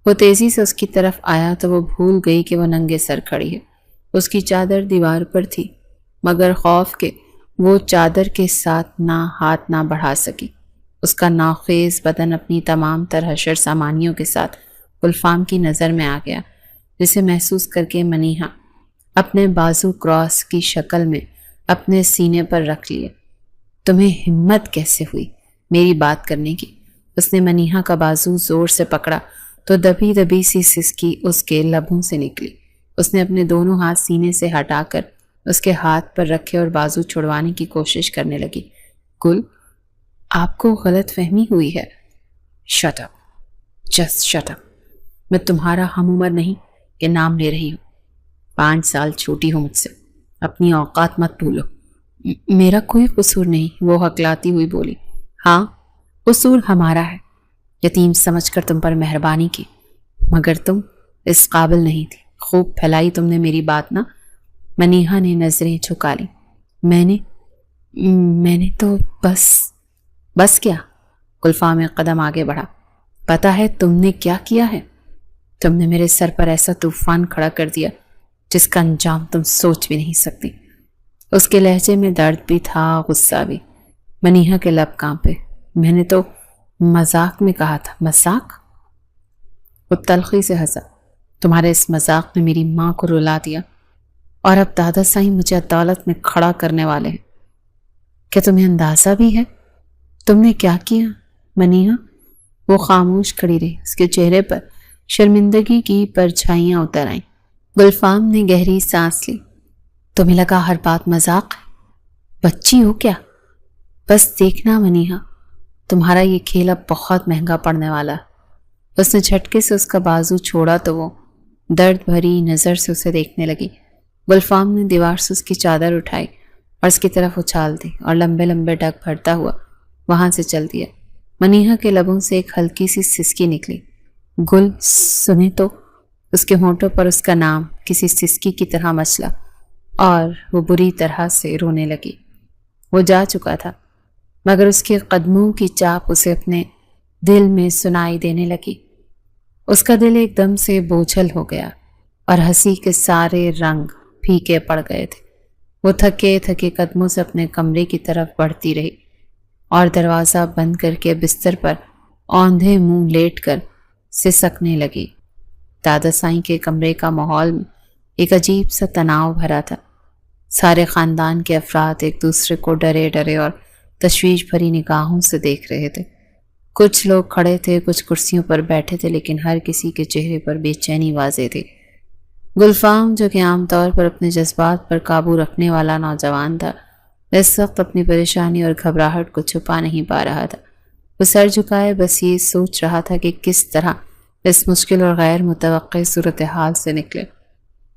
وہ تیزی سے اس کی طرف آیا تو وہ بھول گئی کہ وہ ننگے سر کھڑی ہے۔ اس کی چادر دیوار پر تھی مگر خوف کے وہ چادر کے ساتھ ہاتھ نہ بڑھا سکی۔ اس کا ناخیز بدن اپنی تمام تر حشر سامانیوں کے ساتھ گلفام کی نظر میں آ گیا، جسے محسوس کر کے منیہا اپنے بازو کراس کی شکل میں اپنے سینے پر رکھ لیے۔ تمہیں ہمت کیسے ہوئی میری بات کرنے کی؟ اس نے منیہا کا بازو زور سے پکڑا تو دبی دبی سی سسکی اس کے لبوں سے نکلی۔ اس نے اپنے دونوں ہاتھ سینے سے ہٹا کر اس کے ہاتھ پر رکھے اور بازو چھڑوانے کی کوشش کرنے لگی۔ گل، آپ کو غلط فہمی ہوئی ہے۔ Shut up, just shut up. میں تمہارا ہم عمر نہیں کہ نام لے رہی ہوں، 5 سال چھوٹی ہو مجھ سے، اپنی اوقات مت بھولو۔ میرا کوئی قصور نہیں، وہ ہکلاتی ہوئی بولی۔ ہاں قصور ہمارا ہے، یتیم سمجھ کر تم پر مہربانی کی، مگر تم اس قابل نہیں تھی۔ خوب پھیلائی تم نے میری بات نا۔ منیہا نے نظریں جھکا لی۔ میں نے تو بس کیا؟ گلفام ایک قدم آگے بڑھا۔ پتا ہے تم نے کیا کیا ہے؟ تم نے میرے سر پر ایسا طوفان کھڑا کر دیا جس کا انجام تم سوچ بھی نہیں سکتی۔ اس کے لہجے میں درد بھی تھا، غصہ بھی۔ منیہا کے لب کانپے۔ میں نے تو مذاق میں کہا تھا۔ مذاق؟ وہ تلخی سے ہنسا۔ تمہارے اس مذاق نے میری ماں کو رلا دیا اور اب دادا سائیں مجھے عدالت میں کھڑا کرنے والے ہیں۔ کیا تمہیں اندازہ بھی ہے تم نے کیا کیا؟ منیہا وہ خاموش کھڑی رہی، اس کے چہرے پر شرمندگی کی پرچھائیاں اتر آئیں۔ گلفام نے گہری سانس لی۔ تمہیں لگا ہر بات مذاق ہے؟ بچی ہو کیا؟ بس دیکھنا منیہا، تمہارا یہ کھیل اب بہت مہنگا پڑنے والا ہے۔ اس نے جھٹکے سے اس کا بازو چھوڑا تو وہ درد بھری نظر سے اسے دیکھنے لگی۔ گلفام نے دیوار سے اس کی چادر اٹھائی اور اس کی طرف اچھال دی اور لمبے لمبے ڈگ بھرتا ہوا وہاں سے چل دیا۔ منیہا کے لبوں سے ایک ہلکی سی سسکی نکلی۔ گل سنے تو؟ اس کے ہونٹوں پر اس کا نام کسی سسکی کی طرح مچلا اور وہ بری طرح سے رونے لگی۔ وہ جا چکا تھا مگر اس کے قدموں کی چاپ اسے اپنے دل میں سنائی دینے لگی۔ اس کا دل ایک دم سے بوجھل ہو گیا اور ہنسی کے سارے رنگ پھیکے پڑ گئے تھے۔ وہ تھکے تھکے قدموں سے اپنے کمرے کی طرف بڑھتی رہی اور دروازہ بند کر کے بستر پر اوندھے منہ لیٹ کر سسکنے لگی۔ دادا سائیں کے کمرے کا ماحول میں ایک عجیب سا تناؤ بھرا تھا۔ سارے خاندان کے افراد ایک دوسرے کو ڈرے ڈرے اور تشویش بھری نگاہوں سے دیکھ رہے تھے۔ کچھ لوگ کھڑے تھے، کچھ کرسیوں پر بیٹھے تھے، لیکن ہر کسی کے چہرے پر بے چینی واضح تھی۔ گلفام جو کہ عام طور پر اپنے جذبات پر قابو رکھنے والا نوجوان تھا، اس وقت اپنی پریشانی اور گھبراہٹ کو چھپا نہیں پا رہا تھا۔ وہ سر جھکائے بس یہ سوچ رہا تھا کہ کس طرح اس مشکل اور غیر متوقع صورتحال سے نکلے۔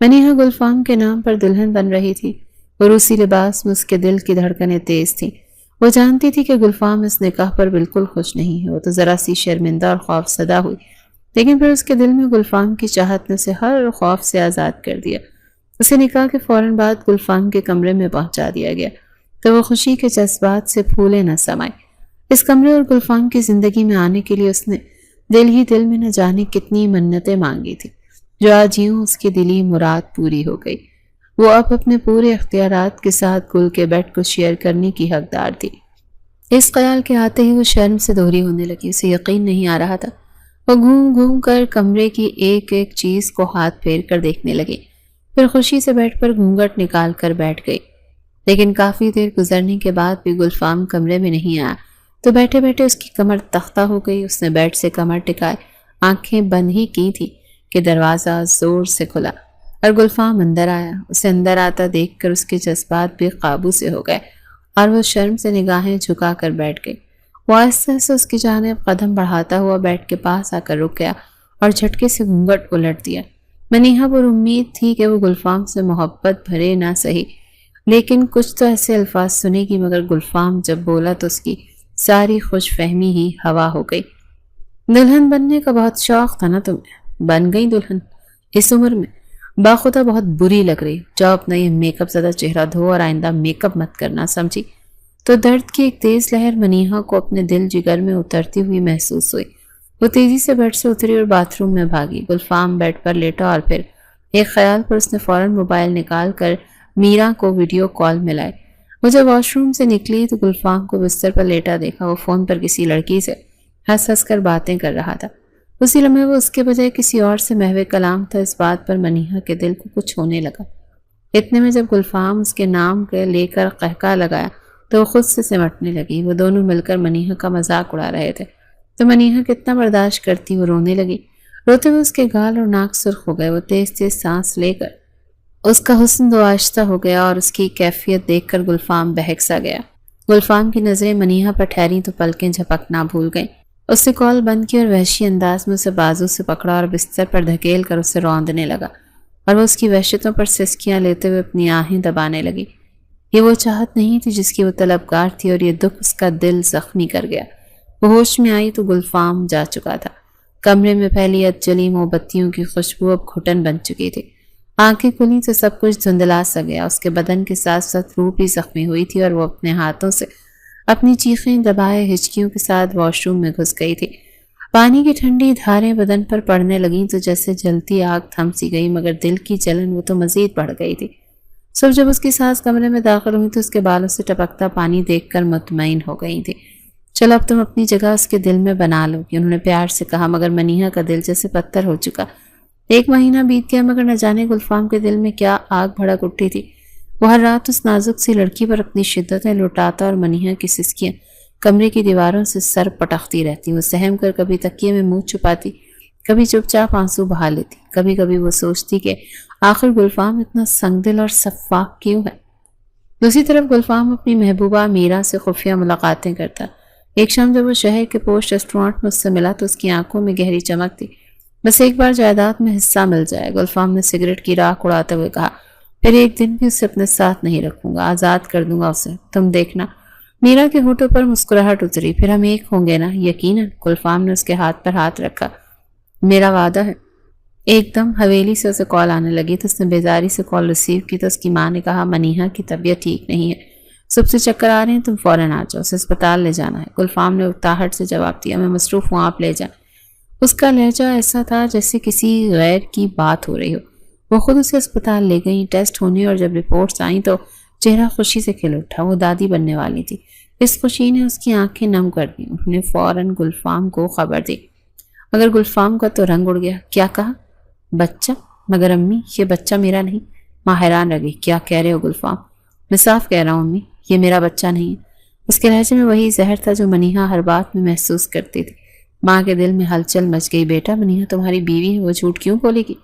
منیہا گلفام کے نام پر دلہن بن رہی تھی اور اسی لباس میں اس کے دل کی دھڑکنیں تیز تھیں۔ وہ جانتی تھی کہ گلفام اس نکاح پر بالکل خوش نہیں ہے۔ وہ تو ذرا سی شرمندہ اور خوف زدہ ہوئی، لیکن پھر اس کے دل میں گلفام کی چاہت نے اسے ہر خوف سے آزاد کر دیا۔ اسے نکاح کے فوراً بعد گلفام کے کمرے میں پہنچا دیا گیا تو وہ خوشی کے جذبات سے پھولے نہ سمائے۔ اس کمرے اور گلفام کی زندگی میں آنے کے لیے اس نے دل ہی دل میں نہ جانے کتنی منتیں مانگی تھی، جو آج یوں اس کی دلی مراد پوری ہو گئی۔ وہ اب اپنے پورے اختیارات کے ساتھ گل کے بیڈ کو شیئر کرنے کی حقدار تھی۔ اس خیال کے آتے ہی وہ شرم سے دوہری ہونے لگی۔ اسے یقین نہیں آ رہا تھا۔ وہ گھوم گھوم کر کمرے کی ایک ایک چیز کو ہاتھ پھیر کر دیکھنے لگی، پھر خوشی سے بیٹھ پر گھونگھٹ نکال کر بیٹھ گئی۔ لیکن کافی دیر گزرنے کے بعد بھی گلفام کمرے میں نہیں آیا تو بیٹھے بیٹھے اس کی کمر تختہ ہو گئی۔ اس نے بیڈ سے کمر ٹکائے، آنکھیں بند ہی کی تھی کہ دروازہ زور سے کھلا اور گلفام اندر آیا۔ اسے اندر آتا دیکھ کر اس کے جذبات بھی قابو سے ہو گئے اور وہ شرم سے نگاہیں جھکا کر بیٹھ گئی۔ وہ آہستہ سے اس کی جانب قدم بڑھاتا ہوا بیڈ کے پاس آ کر رک گیا اور جھٹکے سے گھونگھٹ الٹ دیا۔ منیہا پر امید تھی کہ وہ گلفام سے محبت بھرے نہ سہی، لیکن کچھ تو ایسے الفاظ سنے گی، مگر گلفام جب بولا تو اس کی ساری خوش فہمی ہی ہوا ہو گئی۔ دلہن بننے کا بہت شوق تھا نا تمہیں، بن گئی دلہن اس عمر میں؟ باخدا بہت بری لگ رہی، جاؤ اپنا یہ میک اپ زدہ چہرہ دھو اور آئندہ میک اپ مت کرنا، سمجھی؟ تو درد کی ایک تیز لہر منیہا کو اپنے دل جگر میں اترتی ہوئی محسوس ہوئی۔ وہ تیزی سے بیڈ سے اتری اور باتھ روم میں بھاگی۔ گلفام بیڈ پر لیٹا اور پھر ایک خیال پر اس نے فوراً موبائل نکال کر میرا کو ویڈیو کال ملائے۔ وہ جب واش روم سے نکلی تو گلفام کو بستر پر لیٹا دیکھا۔ وہ فون پر کسی لڑکی سے ہنس ہنس کر باتیں کر رہا تھا۔ اسی لمحے وہ اس کے بجائے کسی اور سے محو کلام تھا۔ اس بات پر منیہا کے دل کو کچھ ہونے لگا۔ اتنے میں جب گلفام اس کے نام کے لے کر قہقہ لگایا تو وہ خود سے سمٹنے لگی۔ وہ دونوں مل کر منیہا کا مذاق اڑا رہے تھے تو منیہا کتنا برداشت کرتی، وہ رونے لگی۔ روتے ہوئے اس کے گال اور ناک سرخ ہو گئے۔ وہ تیز تیز سانس لے کر اس کا حسن دو آشتہ ہو گیا اور اس کی کیفیت دیکھ کر گلفام بہک سا گیا۔ گلفام کی نظریں منیہا پر ٹھہری تو پلکیں جھپکنا بھول گئیں۔ اس نے کال بند کی اور وحشی انداز میں اسے بازو سے پکڑا اور بستر پر دھکیل کر اسے روندنے لگا، اور وہ اس کی وحشتوں پر سسکیاں لیتے ہوئے اپنی آہیں دبانے لگی۔ یہ وہ چاہت نہیں تھی جس کی وہ طلبگار تھی، اور یہ دکھ اس کا دل زخمی کر گیا۔ وہ ہوش میں آئی تو گلفام جا چکا تھا۔ کمرے میں پھیلی جلی موم بتیوں کی خوشبو اب گھٹن بن چکی تھی۔ آنکھیں کھلی تو سب کچھ دھندلا سا گیا۔ اس کے بدن کے ساتھ ساتھ روح بھی زخمی ہوئی تھی اور وہ اپنے ہاتھوں سے اپنی چیخیں دبائے ہچکیوں کے ساتھ واش روم میں گھس گئی تھی۔ پانی کی ٹھنڈی دھاریں بدن پر پڑنے لگیں تو جیسے جلتی آگ تھم سی گئی، مگر دل کی جلن وہ تو مزید بڑھ گئی تھی۔ صبح جب اس کی سانس کمرے میں داخل ہوئی تو اس کے بالوں سے ٹپکتا پانی دیکھ کر مطمئن ہو گئی تھی۔ چلو اب تم اپنی جگہ اس کے دل میں بنا لو گی، انہوں نے پیار سے کہا، مگر منیہا کا دل جیسے پتھر ہو چکا۔ ایک مہینہ بیت گیا مگر نہ جانے گلفام کے دل میں کیا آگ بھڑک اٹھی تھی۔ وہ ہر رات اس نازک سی لڑکی پر اپنی شدتیں لٹاتا اور منیہا کی سسکیاں کمرے کی دیواروں سے سر پٹکتی رہتی۔ وہ سہم کر کبھی تکیے میں منہ چھپاتی، کبھی چپ چاپ آنسو بہا لیتی۔ کبھی کبھی وہ سوچتی کہ آخر گلفام اتنا سنگ دل اور شفاق کیوں ہے۔ دوسری طرف گلفام اپنی محبوبہ میرا سے خفیہ ملاقاتیں کرتا۔ ایک شام جب وہ شہر کے پوش ریسٹورانٹ میں اس سے ملا تو اس کی آنکھوں میں گہری چمک تھی۔ بس ایک بار جائیداد میں حصہ مل جائے، گلفام نے سگریٹ کی راکھ اڑاتے ہوئے کہا، پھر ایک دن بھی اسے اپنے ساتھ نہیں رکھوں گا، آزاد کر دوں گا اسے، تم دیکھنا۔ میرا کے ہونٹوں پر مسکراہٹ اتری، پھر ہم ایک ہوں گے نا؟ یقیناً۔ گلفام نے اس کے ہاتھ پر ہاتھ رکھا، میرا وعدہ ہے۔ ایک دم حویلی سے اسے کال آنے لگی تو اس نے بیزاری سے کال ریسیو کی تو اس کی ماں نے کہا، منیہا کی طبیعت ٹھیک نہیں ہے، صبح سے چکر آ رہے ہیں، تم فوراً آ جاؤ، اسے اسپتال لے جانا ہے۔ گلفام نے اکتاہٹ سے جواب دیا، میں مصروف ہوں، آپ لے جائیں۔ اس کا لہجہ ایسا تھا جیسے کسی غیر کی بات ہو رہی ہو۔ وہ خود اسے اسپتال لے گئیں، ٹیسٹ ہونے اور جب رپورٹس آئیں تو چہرہ خوشی سے کھل اٹھا۔ وہ دادی بننے والی تھی۔ اس خوشی نے اس کی آنکھیں نم کر دیں۔ انہوں نے فوراً گلفام کو خبر دی، مگر گلفام کا تو رنگ اڑ گیا۔ کیا کہا؟ بچہ؟ مگر امی یہ بچہ میرا نہیں۔ ماں حیران رہ گئی، کیا کہہ رہے ہو گلفام؟ میں صاف کہہ رہا ہوں امی، یہ میرا بچہ نہیں ہے۔ اس کے لہجے میں وہی زہر تھا جو منیہا ہر بات میں محسوس کرتی تھی۔ ماں کے دل میں ہلچل مچ گئی، بیٹا منیہا تمہاری بیوی ہے، وہ جھوٹ کیوں بولے گی؟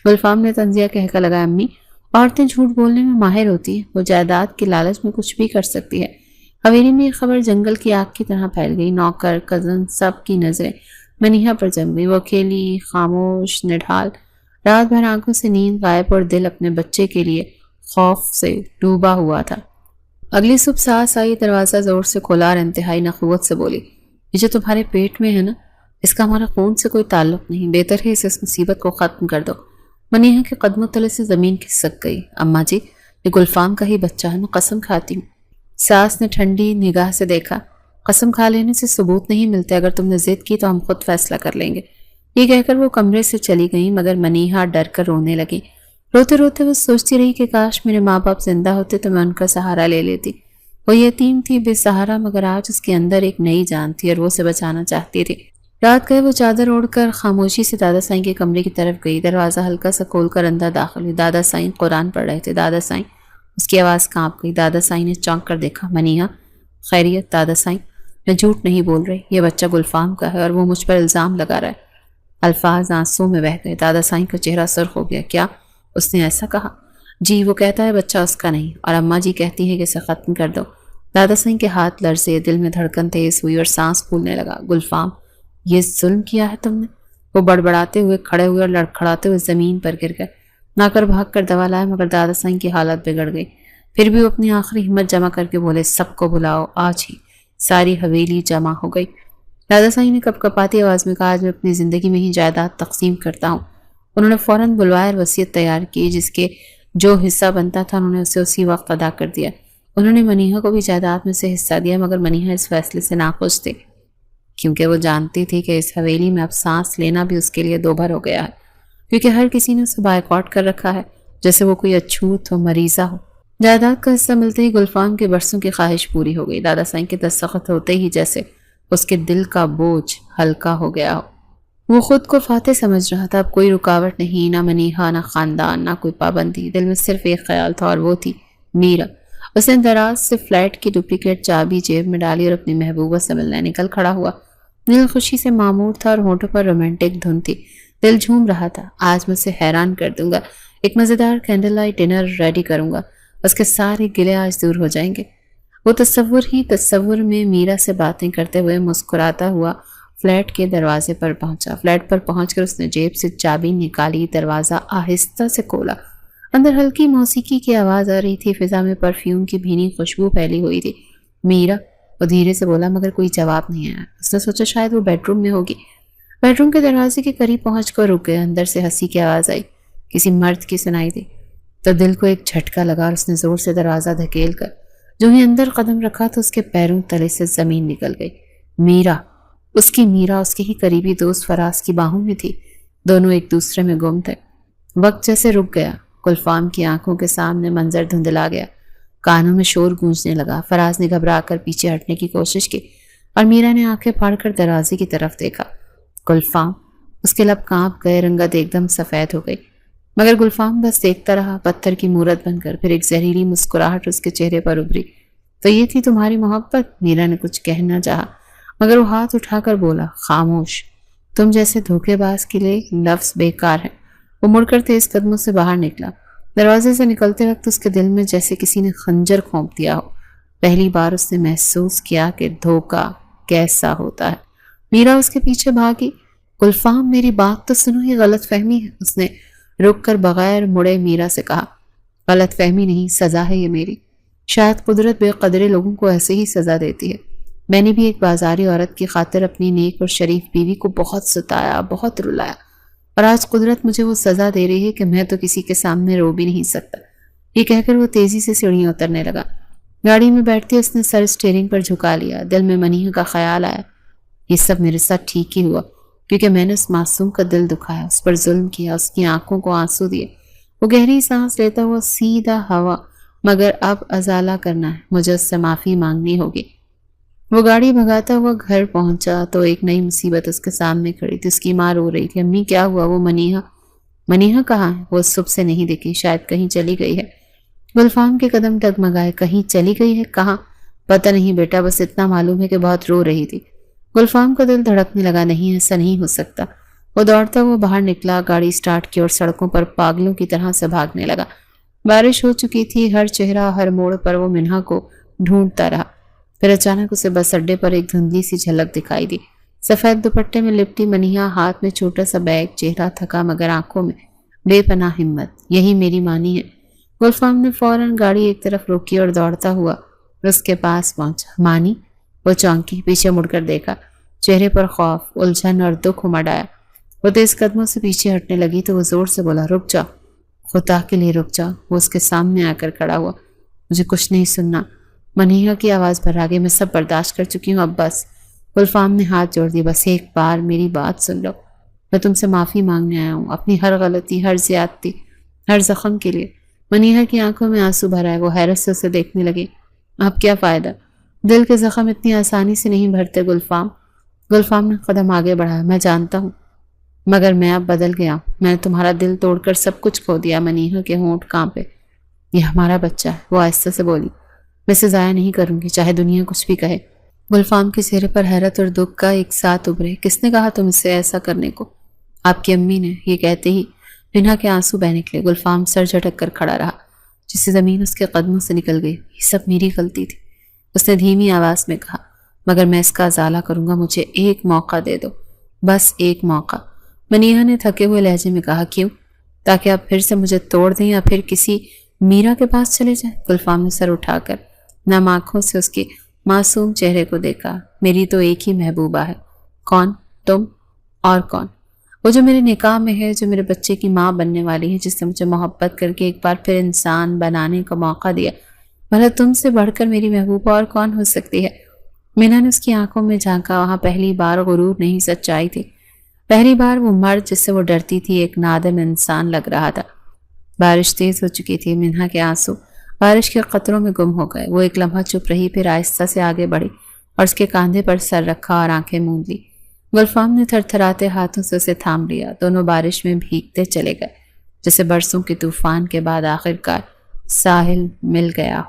گلفام نے طنزیہ کہہ کر لگایا، امی عورتیں جھوٹ بولنے میں ماہر ہوتی ہیں، وہ جائیداد کی لالچ میں کچھ بھی کر سکتی ہے۔ حویلی میں یہ خبر جنگل کی آگ کی طرح پھیل گئی۔ نوکر، کزن، سب کی نظریں منیہا پر جم گئی۔ وہ اکیلی، خاموش، نڈھال رات بھر آنکھوں سے نیند غائب اور دل اپنے بچے کے لیے خوف سے ڈوبا ہوا تھا۔ اگلی صبح ساس آئی، دروازہ زور سے کھولا اور انتہائی نخوت سے بولی، یہ جو تمہارے پیٹ میں ہے نا، اس کا ہمارا خون سے کوئی تعلق نہیں، بہتر ہے اس مصیبت کو ختم کر دو۔ منیہا کے قدموں تلے سے زمین کھسک گئی۔ اماں جی، یہ گلفام کا ہی بچہ ہے، میں قسم کھاتی ہوں۔ ساس نے ٹھنڈی نگاہ سے دیکھا، قسم کھا لینے سے ثبوت نہیں ملتے، اگر تم نے ضد کی تو ہم خود فیصلہ کر لیں گے۔ یہ کہہ کر وہ کمرے سے چلی گئیں، مگر منیہا ڈر کر رونے لگی۔ روتے روتے وہ سوچتی رہی کہ کاش میرے ماں باپ زندہ ہوتے تو میں ان کا سہارا لے لیتی۔ وہ یتیم تھی، بے سہارا، مگر آج اس کے اندر ایک نئی جان تھی اور وہ اسے بچانا چاہتی تھی۔ رات گئے وہ چادر اوڑھ کر خاموشی سے دادا سائیں کے کمرے کی طرف گئی۔ دروازہ ہلکا سا کھول کر اندر داخل ہوئی۔ دادا سائیں قرآن پڑھ رہے تھے۔ دادا سائیں، اس کی آواز کانپ گئی۔ دادا سائیں نے چونک کر دیکھا۔ منیہا، خیریت؟ دادا سائیں، میں جھوٹ نہیں بول رہی، یہ بچہ گلفام کا ہے اور وہ مجھ پر الزام لگا رہا ہے۔ الفاظ آنسوں میں بہہ گئے۔ دادا سائیں کا چہرہ سرخ ہو گیا۔ کیا اس نے ایسا کہا؟ جی، وہ کہتا ہے بچہ اس کا نہیں، اور اماں جی کہتی ہیں کہ اسے ختم کر دو۔ دادا سائیں کے ہاتھ لرزے، دل میں دھڑکن تیز ہوئی اور سانس پھولنے لگا۔ گلفام، یہ ظلم کیا ہے تم نے؟ وہ بڑبڑاتے ہوئے کھڑے ہوئے اور لڑکھڑاتے ہوئے زمین پر گر گئے۔ ناکر بھاگ کر دوا لائے، مگر دادا سائیں کی حالت بگڑ گئی۔ پھر بھی وہ اپنی آخری ہمت جمع کر کے بولے، سب کو بلاؤ آج ہی۔ ساری حویلی جمع ہو گئی۔ دادا سائیں نے کپ کپاتی آواز میں کہا، آج میں اپنی زندگی میں ہی جائیداد تقسیم کرتا ہوں۔ انہوں نے فوراً بلوایا اور وصیت تیار کی، جس کے جو حصہ بنتا تھا انہوں نے اسے اسی وقت ادا کر دیا۔ انہوں نے منیہا کو بھی جائیداد میں سے حصہ دیا، مگر منیہا اس فیصلے سے ناخوش تھی، کیونکہ وہ جانتی تھی کہ اس حویلی میں اب سانس لینا بھی اس کے لیے دو بھر ہو گیا ہے، کیونکہ ہر کسی نے اسے بائیکاٹ کر رکھا ہے، جیسے وہ کوئی اچھوت ہو، مریضہ ہو۔ جائیداد کا حصہ ملتے ہی گلفام کے برسوں کی خواہش پوری ہو گئی۔ دادا سائیں کے دستخط ہوتے ہی جیسے اس کے دل کا بوجھ ہلکا ہو گیا ہو۔ وہ خود کو فاتح سمجھ رہا تھا، اب کوئی رکاوٹ نہیں، نہ منیہا، نہ خاندان، نہ کوئی پابندی۔ دل میں صرف ایک خیال تھا اور وہ تھی میرا۔ اس نے دراز سے فلیٹ کی ڈپلیکیٹ چابی جیب میں ڈالی اور اپنی محبوبہ سے ملنے نکل کھڑا ہوا۔ دل خوشی سے معمور تھا اور ہونٹوں پر رومانٹک دھن تھی۔ دل جھوم رہا تھا، آج میں اسے حیران کر دوں گا، ایک مزیدار کینڈل لائٹ ڈنر ریڈی کروں گا، اس کے سارے گلے آج دور ہو جائیں گے۔ وہ تصور ہی تصور میں میرا سے باتیں کرتے ہوئے مسکراتا ہوا فلیٹ کے دروازے پر پہنچا۔ فلیٹ پر پہنچ کر اس نے جیب سے چابی نکالی، دروازہ آہستہ سے کھولا۔ اندر ہلکی موسیقی کی آواز آ رہی تھی، فضا میں پرفیوم کی بھینی خوشبو پھیلی ہوئی تھی۔ میرا، وہ دھیرے سے بولا، مگر کوئی جواب نہیں آیا۔ اس نے سوچا شاید وہ بیڈ روم میں ہوگی۔ بیڈ روم کے دروازے کے قریب پہنچ کر رک گیا۔ اندر سے ہنسی کی آواز آئی، کسی مرد کی سنائی دی تو دل کو ایک جھٹکا لگا اور اس نے زور سے دروازہ دھکیل کر جو ہی اندر قدم رکھا تو اس کے پیروں تلے سے زمین نکل گئی۔ میرا، اس کی میرا، اس کے ہی قریبی دوست فراز کی باہوں میں تھی۔ دونوں ایک دوسرے میں گم تھے۔ وقت جیسے رک گیا۔ گلفام کی آنکھوں کے سامنے منظر دھندلا گیا، کانوں میں شور گونجنے لگا۔ فراز نے گھبرا کر پیچھے ہٹنے کی کوشش کی اور میرا نے آنکھیں پھاڑ کر دروازے کی طرف دیکھا۔ گلفام، اس کے لب کانپ گئے، رنگت ایک دم سفید ہو گئی، مگر گلفام بس دیکھتا رہا، پتھر کی مورت بن کر۔ پھر ایک زہریلی مسکراہٹ اس کے چہرے پر ابھری۔ تو یہ تھی تمہاری محبت؟ میرا نے کچھ کہنا چاہا، مگر وہ ہاتھ اٹھا کر بولا، خاموش، تم جیسے دھوکے باز کے لیے لفظ بیکار ہے۔ وہ مڑ کر تیز قدموں سے باہر نکلا۔ دروازے سے نکلتے وقت اس کے دل میں جیسے کسی نے خنجر کھونپ دیا ہو۔ پہلی بار اس نے محسوس کیا کہ دھوکہ کیسا ہوتا ہے۔ میرا اس کے پیچھے بھاگی۔ گلفام، میری بات تو سنو، یہ غلط فہمی ہے۔ اس نے رک کر بغیر مڑے میرا سے کہا، غلط فہمی نہیں، سزا ہے یہ میری۔ شاید قدرت بے قدرے لوگوں کو ایسے ہی سزا دیتی ہے۔ میں نے بھی ایک بازاری عورت کی خاطر اپنی نیک اور شریف بیوی کو بہت ستایا، بہت رلایا، اور آج قدرت مجھے وہ سزا دے رہی ہے کہ میں تو کسی کے سامنے رو بھی نہیں سکتا۔ یہ کہہ کر وہ تیزی سے سیڑھیاں اترنے لگا۔ گاڑی میں بیٹھتے اس نے سر اسٹیئرنگ پر جھکا لیا۔ دل میں منیہا کا خیال آیا، یہ سب میرے ساتھ ٹھیک ہی ہوا، کیونکہ میں نے اس معصوم کا دل دکھایا، اس پر ظلم کیا، اس کی آنکھوں کو آنسو دیے۔ وہ گہری سانس لیتا ہوا سیدھا ہوا، مگر اب ازالہ کرنا ہے، مجھے اس سے معافی مانگنی ہوگی۔ وہ گاڑی بھگاتا ہوا گھر پہنچا تو ایک نئی مصیبت اس کے سامنے کھڑی تھی۔ اس کی ماں رو رہی تھی، امی کیا ہوا؟ وہ منیہا کہاں ہے؟ وہ صبح سے نہیں دکھی، شاید کہیں چلی گئی ہے۔ گلفام کے قدم ڈگمگائے، کہیں چلی گئی ہے؟ کہاں؟ پتہ نہیں بیٹا، بس اتنا معلوم ہے کہ بہت رو رہی تھی۔ گلفام کا دل دھڑکنے لگا، نہیں، ایسا نہیں ہو سکتا۔ وہ دوڑتا ہوا باہر نکلا، گاڑی سٹارٹ کی اور سڑکوں پر پاگلوں کی طرح سے بھاگنے لگا۔ بارش ہو چکی تھی، ہر چہرہ، ہر موڑ پر وہ منہا کو ڈھونڈتا رہا۔ پھر اچانک اسے بس اڈے پر ایک دھندلی سی جھلک دکھائی دی۔ سفید دوپٹے میں لپٹی منیہا، ہاتھ میں چھوٹا سا بیگ، چہرہ تھکا مگر آنکھوں میں بے پناہ ہمت، یہی میری مانی ہے۔ گلفام نے فوراً گاڑی ایک طرف روکی اور دوڑتا ہوا اس کے پاس پہنچا۔ مانی؟ وہ چونکی، پیچھے مڑ کر دیکھا، چہرے پر خوف، الجھن اور دکھ امڈ آیا۔ وہ تیز قدموں سے پیچھے ہٹنے لگی تو وہ زور سے بولا، رک جا، خدا کے لیے رک جا۔ وہ اس کے سامنے آ کر کھڑا ہوا۔ مجھے کچھ نہیں سننا۔ منیہا کی آواز بھر آگے، میں سب برداشت کر چکی ہوں، اب بس۔ گلفام نے ہاتھ جوڑ دی، بس ایک بار میری بات سن لو۔ میں تم سے معافی مانگنے آیا ہوں، اپنی ہر غلطی، ہر زیادتی، ہر زخم کے لیے۔ منیہا کی آنکھوں میں آنسو بھر آئے، وہ حیرت سے اسے دیکھنے لگی۔ اب کیا فائدہ؟ دل کے زخم اتنی آسانی سے نہیں بھرتے گلفام۔ گلفام نے قدم آگے بڑھایا، میں جانتا ہوں، مگر میں اب بدل گیا۔ میں نے تمہارا دل توڑ کر سب کچھ کھو دیا۔ منیہا کے ہونٹ کانپے۔ یہ ہمارا بچہ ہے، وہ آہستہ سے بولی، میں اسے ضائع نہیں کروں گی، چاہے دنیا کچھ بھی کہے۔ گلفام کے چہرے پر حیرت اور دکھ کا ایک ساتھ ابھرے۔ کس نے کہا تم سے ایسا کرنے کو؟ آپ کی امی نے۔ یہ کہتے ہی منیہا کے آنسو بہہ نکلے۔ گلفام سر جھٹک کر کھڑا رہا، جسے زمین اس کے قدموں سے نکل گئی۔ یہ سب میری غلطی تھی، اس نے دھیمی آواز میں کہا، مگر میں اس کا ازالہ کروں گا، مجھے ایک موقع دے دو، بس ایک موقع۔ منیہا نے تھکے ہوئے لہجے میں کہا، کیوں؟ تاکہ آپ پھر سے مجھے توڑ دیں یا پھر کسی میرا کے پاس چلے جائیں؟ گلفام نے سر اٹھا کر نم آنکھوں سے اس کے معصوم چہرے کو دیکھا۔ میری تو ایک ہی محبوبہ ہے۔ کون؟ تم؟ اور کون؟ وہ جو میرے نکاح میں ہے، جو میرے بچے کی ماں بننے والی ہے، جس نے مجھے محبت کر کے ایک بار پھر انسان بنانے کا موقع دیا۔ بھلا تم سے بڑھ کر میری محبوبہ اور کون ہو سکتی ہے؟ مینا نے اس کی آنکھوں میں جھانکا۔ وہاں پہلی بار غرور نہیں، سچائی تھی۔ پہلی بار وہ مرد جس سے وہ ڈرتی تھی ایک نادم انسان لگ رہا تھا۔ بارش تیز ہو چکی تھی۔ منہا کے آنسو بارش کے قطروں میں گم ہو گئے۔ وہ ایک لمحہ چپ رہی، پھر آہستہ سے آگے بڑھی اور اس کے کاندھے پر سر رکھا اور آنکھیں موند لی۔ گلفام نے تھر تھراتے ہاتھوں سے اسے تھام لیا۔ دونوں بارش میں بھیگتے چلے گئے، جیسے برسوں کے طوفان کے بعد آخرکار ساحل مل گیا۔